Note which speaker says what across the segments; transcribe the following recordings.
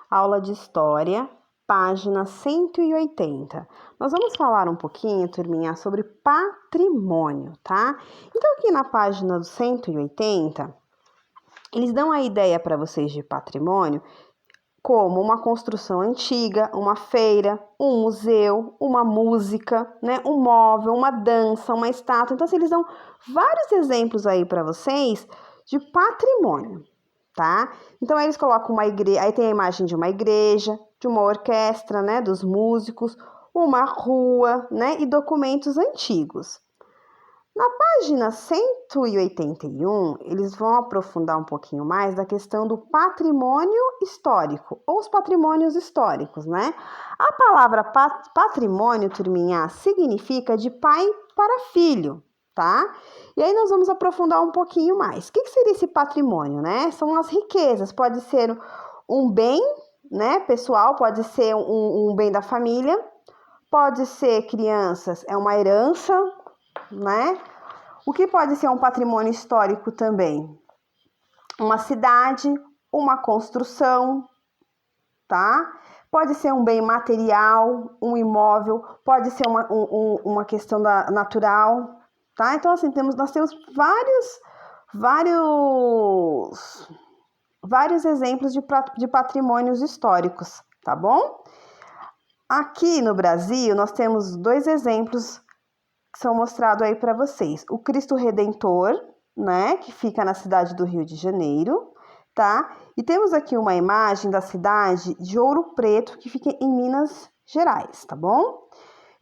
Speaker 1: Aula de História, página 180. Nós vamos falar um pouquinho, turminha, sobre patrimônio, tá? Então, aqui na página do 180, eles dão a ideia para vocês de patrimônio como uma construção antiga, uma feira, um museu, uma música, né, um móvel, uma dança, uma estátua. Então, assim, eles dão vários exemplos aí para vocês de patrimônio, tá? Então, aí eles colocam uma igreja, aí tem a imagem de uma igreja, de uma orquestra, né, dos músicos, uma rua, né, e documentos antigos. Na página 181, eles vão aprofundar um pouquinho mais da questão do patrimônio histórico, ou os patrimônios históricos, né? A palavra patrimônio, turminha, significa de pai para filho, tá? E aí nós vamos aprofundar um pouquinho mais. O que seria esse patrimônio, né? São as riquezas, pode ser um bem, né, pessoal, pode ser um bem da família, pode ser crianças, é uma herança, né? O que pode ser um patrimônio histórico também? Uma cidade, uma construção, tá? Pode ser um bem material, um imóvel, pode ser uma questão natural, tá? Então, assim, nós temos vários exemplos de patrimônios históricos, tá bom? Aqui no Brasil, nós temos dois exemplos que são mostrados aí para vocês. O Cristo Redentor, né, que fica na cidade do Rio de Janeiro, tá? E temos aqui uma imagem da cidade de Ouro Preto, que fica em Minas Gerais, tá bom?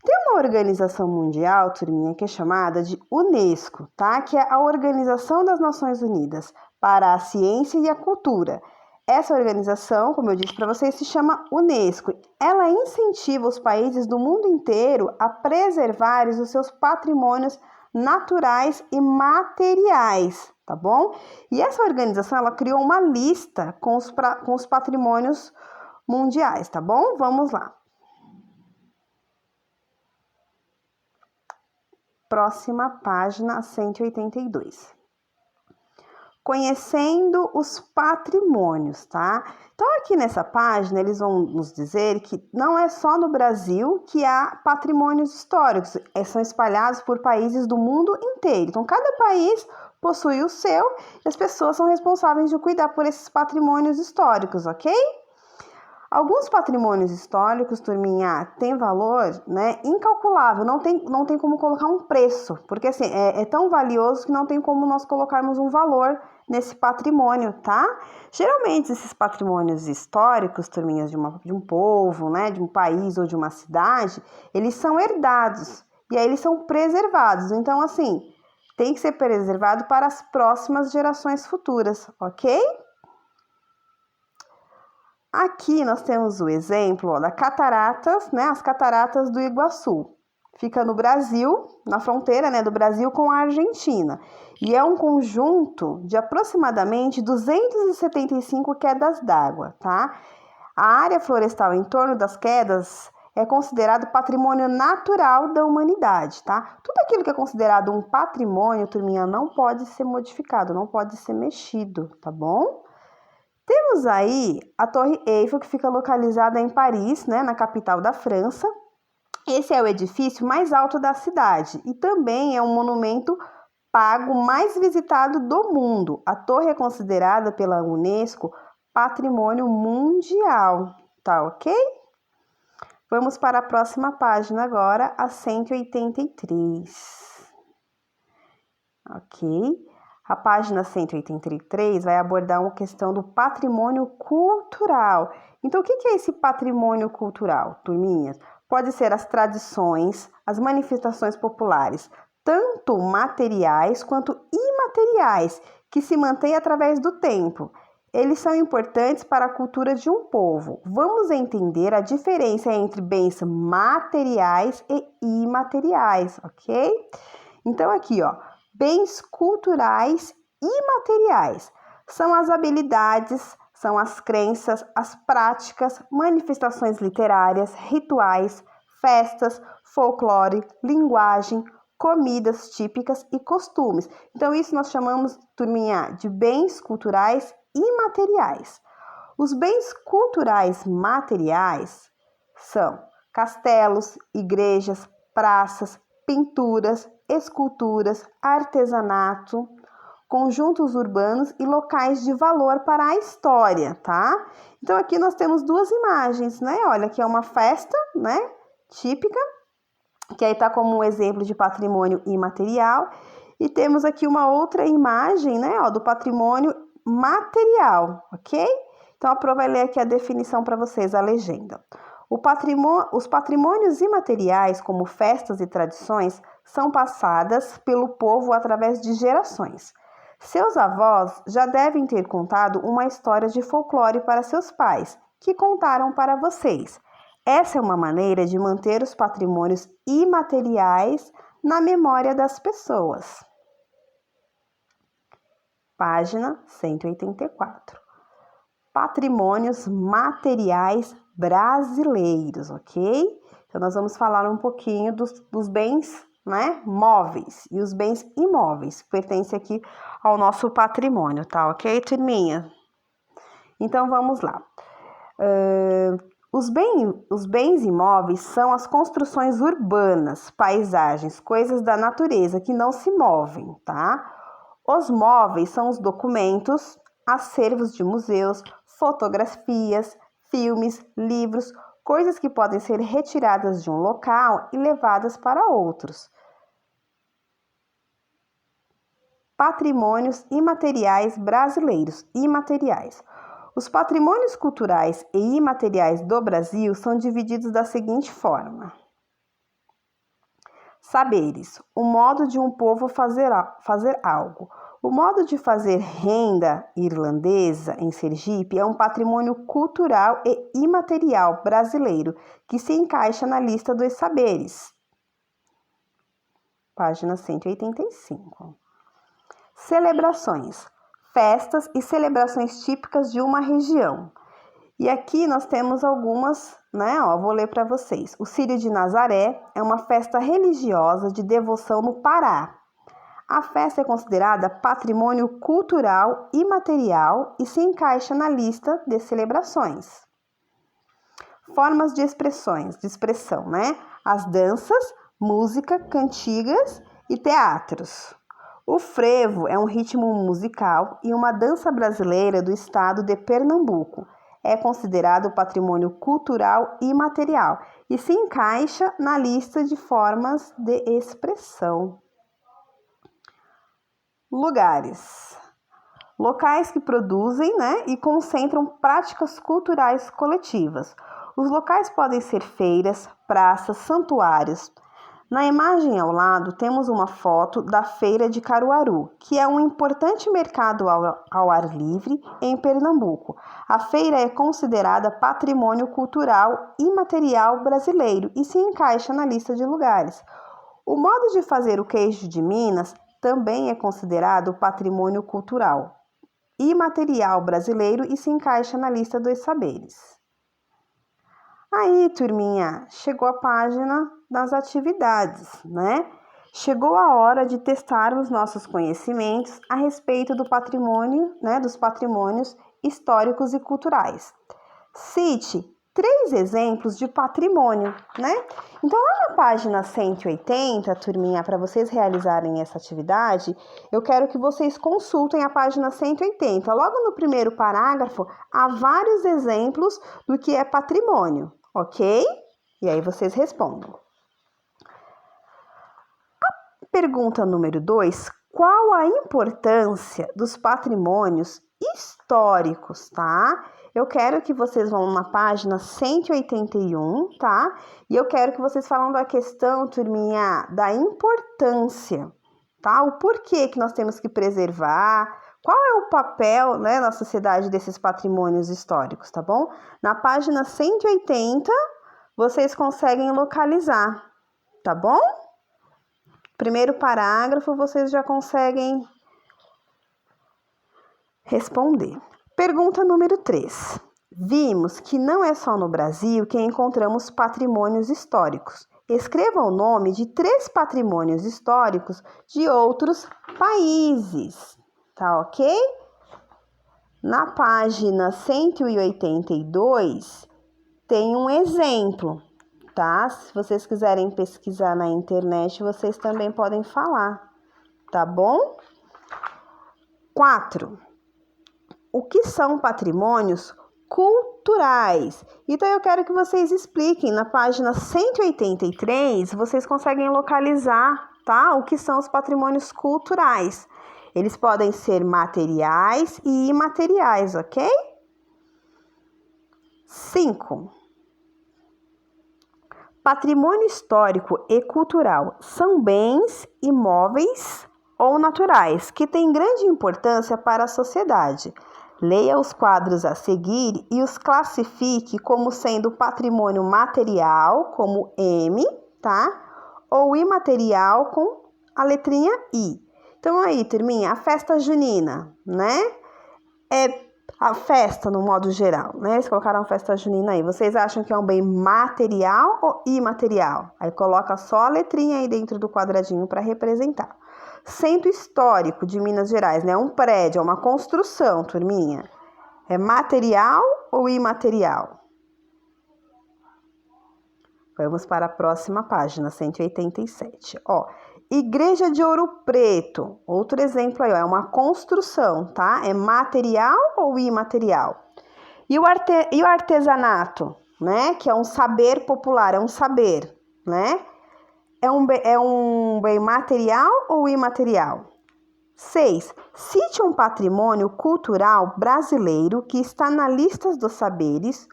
Speaker 1: Tem uma organização mundial, turminha, que é chamada de Unesco, tá? Que é a Organização das Nações Unidas para a Ciência e a Cultura. Essa organização, como eu disse para vocês, se chama Unesco. Ela incentiva os países do mundo inteiro a preservarem os seus patrimônios naturais e materiais, tá bom? E essa organização, ela criou uma lista com os patrimônios mundiais, tá bom? Vamos lá. Próxima página, 182. Conhecendo os patrimônios, tá? Então, aqui nessa página, eles vão nos dizer que não é só no Brasil que há patrimônios históricos, são espalhados por países do mundo inteiro. Então, cada país possui o seu e as pessoas são responsáveis de cuidar por esses patrimônios históricos, ok? Alguns patrimônios históricos, turminha, têm valor, né, incalculável, não tem como colocar um preço, porque assim, é tão valioso que não tem como nós colocarmos um valor nesse patrimônio, tá? Geralmente, esses patrimônios históricos, turminhas, de um povo, né, de um país ou de uma cidade, eles são herdados e aí eles são preservados. Então, assim, tem que ser preservado para as próximas gerações futuras, ok? Aqui nós temos o exemplo da cataratas, né? As cataratas do Iguaçu. Fica no Brasil, na fronteira, né, do Brasil com a Argentina. E é um conjunto de aproximadamente 275 quedas d'água, tá? A área florestal em torno das quedas é considerado patrimônio natural da humanidade, tá? Tudo aquilo que é considerado um patrimônio, turminha, não pode ser modificado, não pode ser mexido, tá bom? Temos aí a Torre Eiffel, que fica localizada em Paris, né, na capital da França. Esse é o edifício mais alto da cidade e também é um monumento pago mais visitado do mundo. A torre é considerada pela Unesco Patrimônio Mundial, tá ok? Vamos para a próxima página agora, a 183. Ok? A página 183 vai abordar uma questão do patrimônio cultural. Então, o que é esse patrimônio cultural, turminhas? Pode ser as tradições, as manifestações populares, tanto materiais quanto imateriais, que se mantêm através do tempo. Eles são importantes para a cultura de um povo. Vamos entender a diferença entre bens materiais e imateriais, ok? Então, aqui, ó. Bens culturais imateriais são as habilidades, são as crenças, as práticas, manifestações literárias, rituais, festas, folclore, linguagem, comidas típicas e costumes. Então, isso nós chamamos, turminha, de bens culturais imateriais. Os bens culturais materiais são castelos, igrejas, praças, pinturas, esculturas, artesanato, conjuntos urbanos e locais de valor para a história, tá? Então aqui nós temos duas imagens, né? Olha, aqui é uma festa, né? Típica, que aí tá como um exemplo de patrimônio imaterial. E temos aqui uma outra imagem, né? Ó, do patrimônio material, ok? Então a Pro vai ler aqui a definição para vocês, a legenda. Os patrimônios imateriais, como festas e tradições, são passadas pelo povo através de gerações. Seus avós já devem ter contado uma história de folclore para seus pais, que contaram para vocês. Essa é uma maneira de manter os patrimônios imateriais na memória das pessoas. Página 184. Patrimônios materiais brasileiros, ok? Então, nós vamos falar um pouquinho dos bens, né, móveis e os bens imóveis, que pertencem aqui ao nosso patrimônio, tá, ok, turminha? Então, vamos lá. Os bens imóveis são as construções urbanas, paisagens, coisas da natureza que não se movem, tá? Os móveis são os documentos, acervos de museus, fotografias, filmes, livros, coisas que podem ser retiradas de um local e levadas para outros. Patrimônios imateriais brasileiros, imateriais. Os patrimônios culturais e imateriais do Brasil são divididos da seguinte forma. Saberes, o modo de um povo fazer algo. O modo de fazer renda irlandesa em Sergipe é um patrimônio cultural e imaterial brasileiro que se encaixa na lista dos saberes. Página 185. Celebrações, festas e celebrações típicas de uma região. E aqui nós temos algumas, né? Ó, vou ler para vocês. O Círio de Nazaré é uma festa religiosa de devoção no Pará. A festa é considerada patrimônio cultural imaterial e se encaixa na lista de celebrações. Formas de expressão, né? As danças, música, cantigas e teatros. O frevo é um ritmo musical e uma dança brasileira do estado de Pernambuco. É considerado patrimônio cultural imaterial e se encaixa na lista de formas de expressão. Lugares. Locais que produzem, né, e concentram práticas culturais coletivas. Os locais podem ser feiras, praças, santuários. Na imagem ao lado temos uma foto da Feira de Caruaru, que é um importante mercado ao ar livre em Pernambuco. A feira é considerada patrimônio cultural imaterial brasileiro e se encaixa na lista de lugares. O modo de fazer o queijo de Minas também é considerado patrimônio cultural imaterial brasileiro e se encaixa na lista dos saberes. Aí, turminha, chegou a página das atividades, né? Chegou a hora de testarmos nossos conhecimentos a respeito do patrimônio, né, dos patrimônios históricos e culturais. Cite 3 exemplos de patrimônio, né? Então, lá na página 180, turminha, para vocês realizarem essa atividade, eu quero que vocês consultem a página 180. Logo no primeiro parágrafo, há vários exemplos do que é patrimônio, ok? E aí vocês respondam. A pergunta número 2, qual a importância dos patrimônios históricos, tá? Eu quero que vocês vão na página 181, tá? E eu quero que vocês falem da questão, turminha, da importância, tá? O porquê que nós temos que preservar, qual é o papel, né, na sociedade desses patrimônios históricos, tá bom? Na página 180, vocês conseguem localizar, tá bom? Primeiro parágrafo, vocês já conseguem responder. Pergunta número 3. Vimos que não é só no Brasil que encontramos patrimônios históricos. Escreva o nome de 3 patrimônios históricos de outros países. Tá ok? Na página 182, tem um exemplo, tá? Se vocês quiserem pesquisar na internet, vocês também podem falar, tá bom? 4. O que são patrimônios culturais? Então, eu quero que vocês expliquem. Na página 183, vocês conseguem localizar, tá? O que são os patrimônios culturais. Eles podem ser materiais e imateriais, ok? 5. Patrimônio histórico e cultural são bens imóveis ou naturais que têm grande importância para a sociedade. Leia os quadros a seguir e os classifique como sendo patrimônio material, como M, tá? Ou imaterial, com a letrinha I. Então, aí, turminha, a festa junina, né? É a festa no modo geral, né? Eles colocaram festa junina aí. Vocês acham que é um bem material ou imaterial? Aí coloca só a letrinha aí dentro do quadradinho para representar. Centro histórico de Minas Gerais, né? Um prédio, é uma construção, turminha. É material ou imaterial? Vamos para a próxima página, 187. Ó, Igreja de Ouro Preto, outro exemplo aí, ó, é uma construção, tá? É material ou imaterial? E o artesanato, né? Que é um saber popular, é um saber, né? É um bem material ou imaterial? 6. Cite um patrimônio cultural brasileiro que está na lista dos saberes,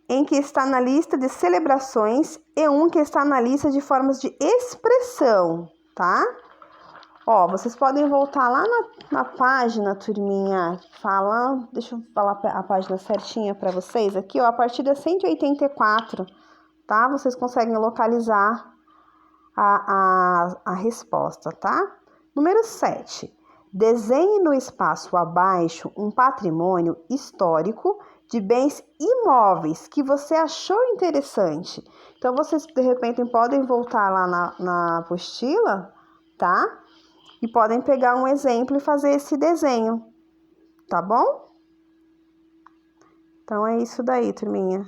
Speaker 1: em que está na lista de celebrações e um que está na lista de formas de expressão, tá? Ó, vocês podem voltar lá na página, turminha, deixa eu falar a página certinha para vocês aqui, ó, a partir da 184, tá? Vocês conseguem localizar a resposta, tá? Número 7. Desenhe no espaço abaixo um patrimônio histórico de bens imóveis que você achou interessante. Então, vocês, de repente, podem voltar lá na apostila, tá? E podem pegar um exemplo e fazer esse desenho, tá bom? Então, é isso daí, turminha.